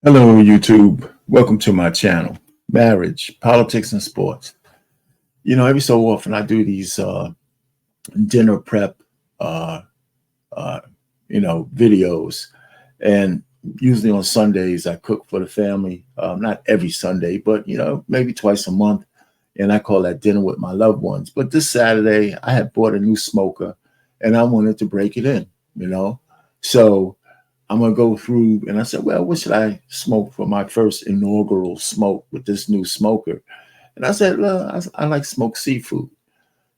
Hello, YouTube. Welcome to my channel, Marriage, Politics, and Sports. Every so often I do these dinner prep, uh, uh, videos. And usually on Sundays, I cook for the family. Not every Sunday, but, maybe twice a month. And I call that dinner with my loved ones. But this Saturday, I had bought a new smoker and I wanted to break it in. So I'm going to go through, and I said, well, what should I smoke for my first inaugural smoke with this new smoker? And I said, well, I like smoked seafood.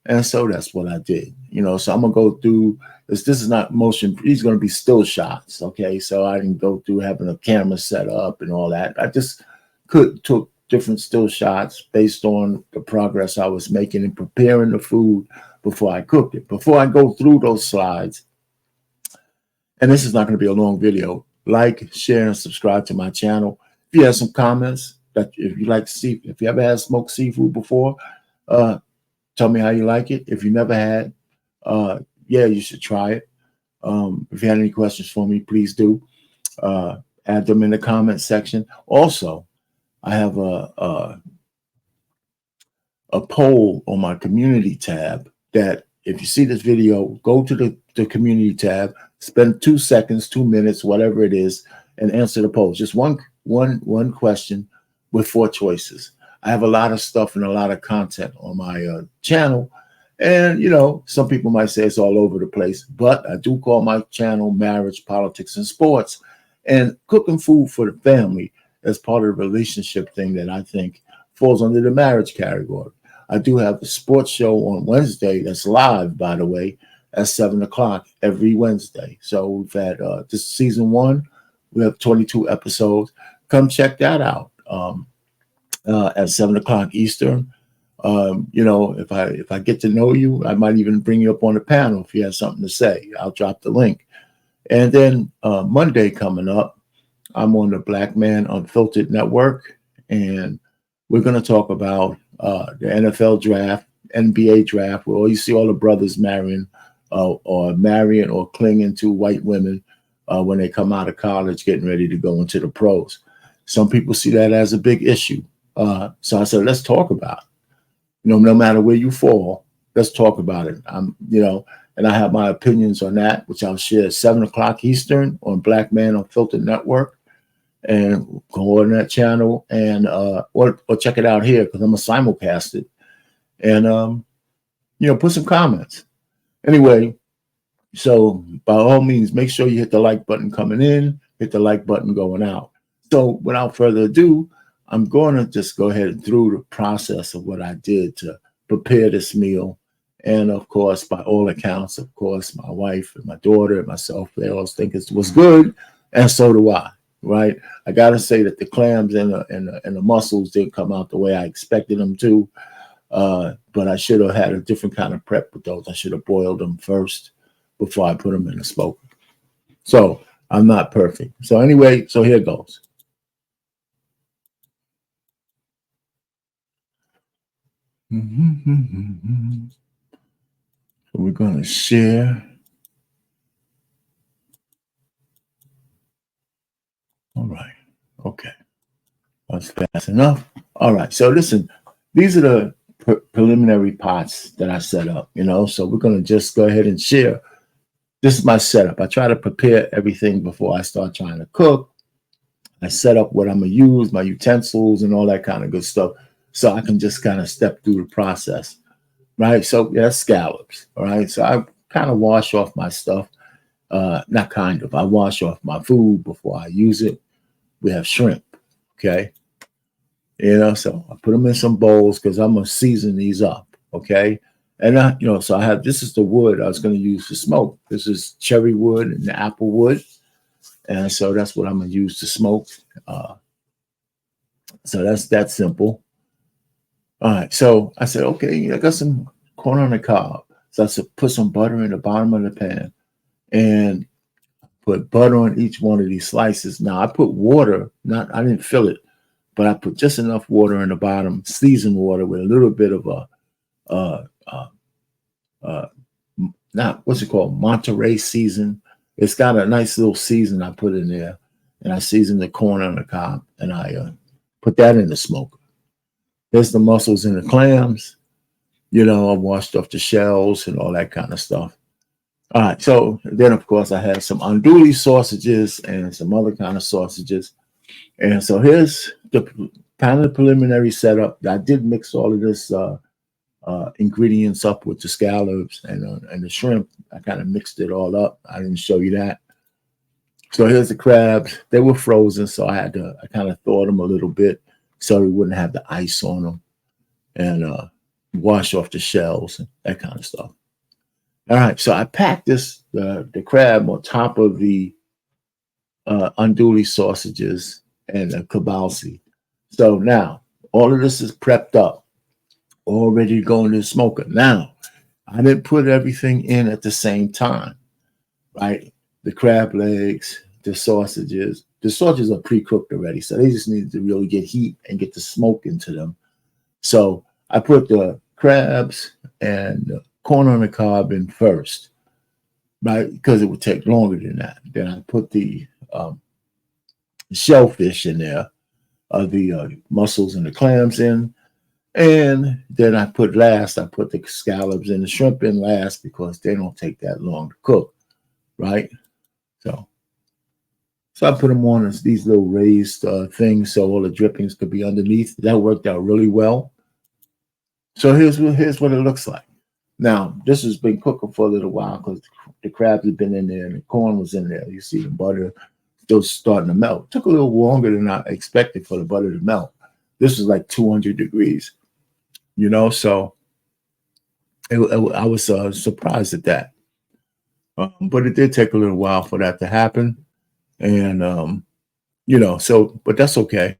And so that's what I did. So I'm going to go through this. This is not motion. These are going to be still shots. Okay. So I didn't go through having a camera set up and all that. I just took different still shots based on the progress I was making in preparing the food before I cooked it. Before I go through those slides, and this is not going to be a long video, like, share, and subscribe to my channel. If you have some comments, that if you like to see, if you ever had smoked seafood before, tell me how you like it. If you never had, yeah, you should try it. If you had any questions for me, please do add them in the comment section. Also, I have a poll on my community tab that if you see this video, go to the community tab, spend 2 seconds, 2 minutes, whatever it is, and answer the poll. Just one question with 4 choices. I have a lot of stuff and a lot of content on my channel. And, some people might say it's all over the place, but I do call my channel Marriage, Politics, and Sports. And cooking food for the family is part of the relationship thing that I think falls under the marriage category. I do have a sports show on Wednesday that's live, by the way, at 7 o'clock every Wednesday. So we've had this season 1. We have 22 episodes. Come check that out at 7 o'clock Eastern. If I get to know you, I might even bring you up on the panel if you have something to say. I'll drop the link. And then Monday coming up, I'm on the Black Man Unfiltered Network, and we're going to talk about the NFL draft, NBA draft, where you see all the brothers marrying or clinging to white women when they come out of college, getting ready to go into the pros. Some people see that as a big issue. So I said, let's talk about it. No matter where you fall, let's talk about it. And I have my opinions on that, which I'll share at 7 o'clock Eastern on Black Man Unfiltered Network. And go on that channel and or check it out here because I'm a simulcast it. And put some comments. Anyway, so by all means, make sure you hit the like button coming in, hit the like button going out. So without further ado, I'm going to just go ahead through the process of what I did to prepare this meal. And of course, by all accounts, of course, my wife and my daughter and myself, they all think it was good. And so do I. Right. I got to say that the clams and the mussels didn't come out the way I expected them to. But I should have had a different kind of prep with those. I should have boiled them first before I put them in the smoker. So I'm not perfect. So anyway, so here goes. So we're going to share. All right. Okay. That's fast enough. All right. So listen, these are the preliminary pots that I set up, so we're going to just go ahead and share. This is my setup. I try to prepare everything before I start trying to cook. I set up what I'm going to use, my utensils and all that kind of good stuff, so I can just kind of step through the process, right? So yeah, scallops, all right? So I kind of wash off my stuff. Not kind of. I wash off my food before I use it. We have shrimp, okay? So I put them in some bowls because I'm going to season these up, okay? And, so I have, this is the wood I was going to use to smoke. This is cherry wood and the apple wood. And so that's what I'm going to use to smoke. So that's that simple. All right. So I said, okay, I got some corn on the cob. So I said, put some butter in the bottom of the pan and put butter on each one of these slices. Now I put water, I didn't fill it, but I put just enough water in the bottom, seasoned water with a little bit of not what's it called, Monterey season. It's got a nice little season I put in there, and I seasoned the corn on the cob, and I put that in the smoker. There's the mussels and the clams. I washed off the shells and all that kind of stuff. All right, so then of course I had some andouille sausages and some other kind of sausages. And so here's the kind of preliminary setup. I did mix all of this ingredients up with the scallops and the shrimp. I kind of mixed it all up. I didn't show you that. So here's the crabs. They were frozen, so I kind of thawed them a little bit so we wouldn't have the ice on them, and wash off the shells and that kind of stuff. All right, so I packed the crab on top of the andouille sausages and the kielbasa. So now all of this is prepped up, all ready to go in the smoker. Now, I didn't put everything in at the same time, right? The crab legs, the sausages. The sausages are pre-cooked already, so they just needed to really get heat and get the smoke into them. So I put the crabs and the corn on the cob in first, right? Because it would take longer than that. Then I put the shellfish in there, the mussels and the clams in. And then I put the scallops and the shrimp in last because they don't take that long to cook, right? So I put them on as these little raised things so all the drippings could be underneath. That worked out really well. So here's what it looks like. Now, this has been cooking for a little while because the crabs have been in there and the corn was in there. You see the butter still starting to melt. It took a little longer than I expected for the butter to melt. This was like 200 degrees, so I was surprised at that. But it did take a little while for that to happen. And, but that's okay.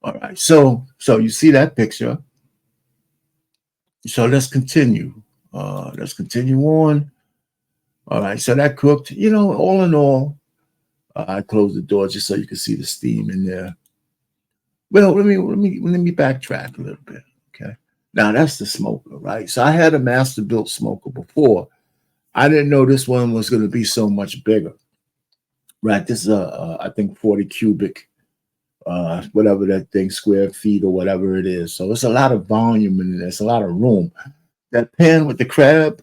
All right. So you see that picture. So let's continue. Let's continue on. All right. So that cooked, all in all, I closed the door just so you can see the steam in there. Well, let me backtrack a little bit. Okay. Now that's the smoker, right? So I had a master built smoker before. I didn't know this one was going to be so much bigger, right? This is I think 40 cubic, whatever that thing, square feet or whatever it is. So it's a lot of volume in there. It's a lot of room. That pan with the crab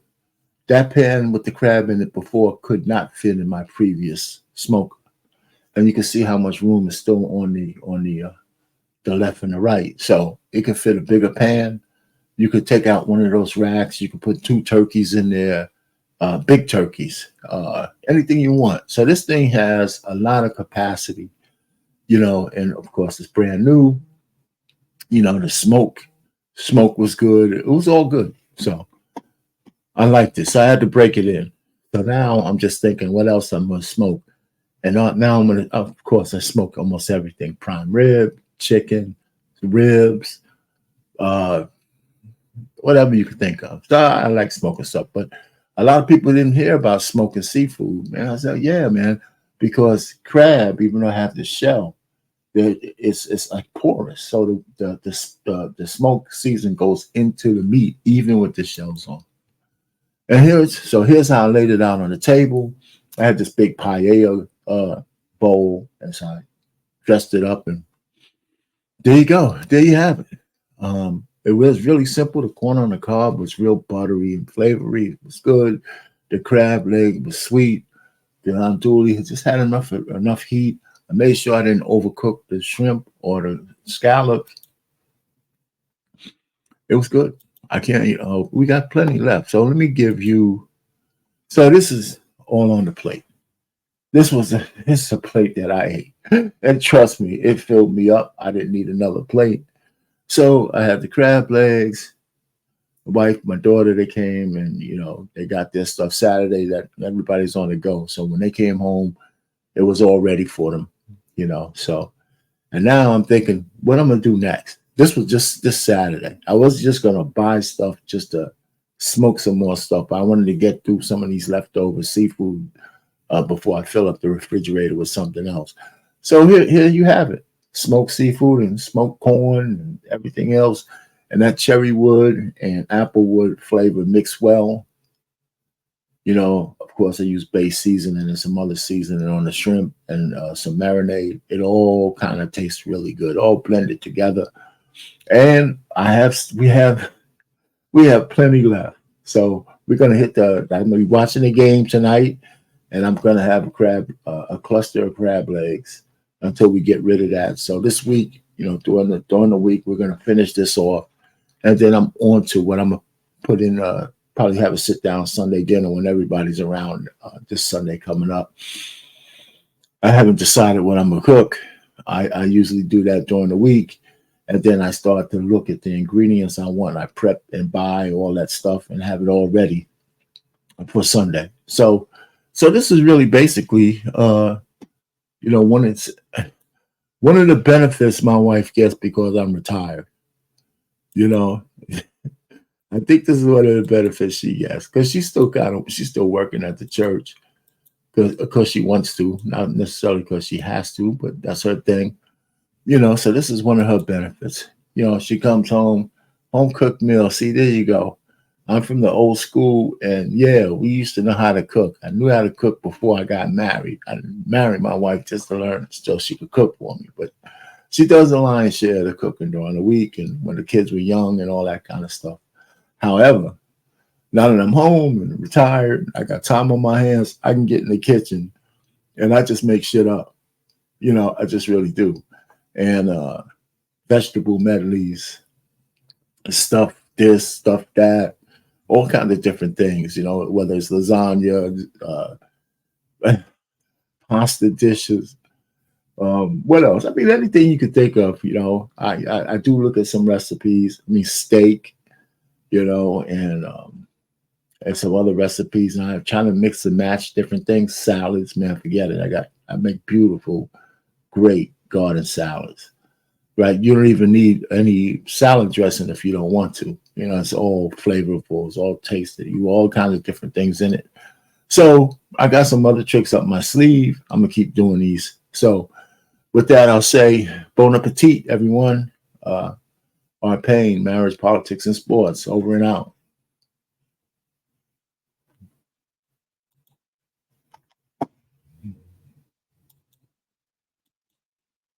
in it before could not fit in my previous smoker, and you can see how much room is still on the left and the right. So it could fit a bigger pan. You could take out one of those racks. You could put 2 turkeys in there, big turkeys, anything you want. So this thing has a lot of capacity, and of course it's brand new. The smoke was good. It was all good. So I like this. I had to break it in. So now I'm just thinking, what else I'm going to smoke? And now I'm going to, of course, I smoke almost everything. Prime rib, chicken, ribs, whatever you can think of. So I like smoking stuff. But a lot of people didn't hear about smoking seafood. And I said, yeah, man, because crab, even though I have the shell, it's like porous. So the smoke season goes into the meat, even with the shells on. And here's how I laid it out on the table. I had this big paella bowl as I dressed it up, and there you go. There you have it. It was really simple. The corn on the cob was real buttery and flavory. It was good. The crab leg was sweet. The andouille just had enough heat. I made sure I didn't overcook the shrimp or the scallops. It was good. I can't, we got plenty left. So let me give you, so this is all on the plate. This is a plate that I ate. And trust me, it filled me up. I didn't need another plate. So I had the crab legs, my wife, my daughter, they came and, they got their stuff Saturday that everybody's on the go. So when they came home, it was all ready for them, So, and now I'm thinking, what I'm going to do next? This was just this Saturday. I was just going to buy stuff just to smoke some more stuff. I wanted to get through some of these leftover seafood before I fill up the refrigerator with something else. So here you have it. Smoked seafood and smoked corn and everything else. And that cherry wood and apple wood flavor mix well. You know, of course, I use base seasoning and some other seasoning on the shrimp and some marinade. It all kind of tastes really good, all blended together. And we have plenty left. So we're gonna hit the. I'm gonna be watching the game tonight, and I'm gonna have a cluster of crab legs until we get rid of that. So this week, you know, during the week, we're gonna finish this off, and then I'm on to what I'm gonna put in. Probably have a sit down Sunday dinner when everybody's around this Sunday coming up. I haven't decided what I'm gonna cook. I usually do that during the week, and then I start to look at the ingredients I want. I prep and buy all that stuff and have it all ready for Sunday. So this is really basically, you know, one of the benefits my wife gets because I'm retired. You know, I think this is one of the benefits she gets because she's still working at the church because she wants to, not necessarily because she has to, but that's her thing. You know, so this is one of her benefits. You know, she comes home cooked meal. See, there you go. I'm from the old school, and yeah, we used to know how to cook. I knew how to cook before I got married. I married my wife just to learn so she could cook for me, but she does the lion's share of the cooking during the week and when the kids were young and all that kind of stuff. However, now that I'm home and retired, I got time on my hands, I can get in the kitchen and I just make shit up. You know, I just really do. And vegetable medleys, stuff this, stuff that, all kinds of different things, you know, whether it's lasagna, pasta dishes, what else? I mean, anything you could think of, you know. I do look at some recipes. I mean, steak, you know, and some other recipes. And I'm trying to mix and match different things. Salads, man, forget it. I make beautiful, great garden salads. Right? You don't even need any salad dressing if you don't want to. You know, it's all flavorful, it's all tasty. You all kinds of different things in it. So I got some other tricks up my sleeve. I'm gonna keep doing these. So with that, I'll say bon appetit, everyone. Our pain, marriage, politics, and sports. Over and out.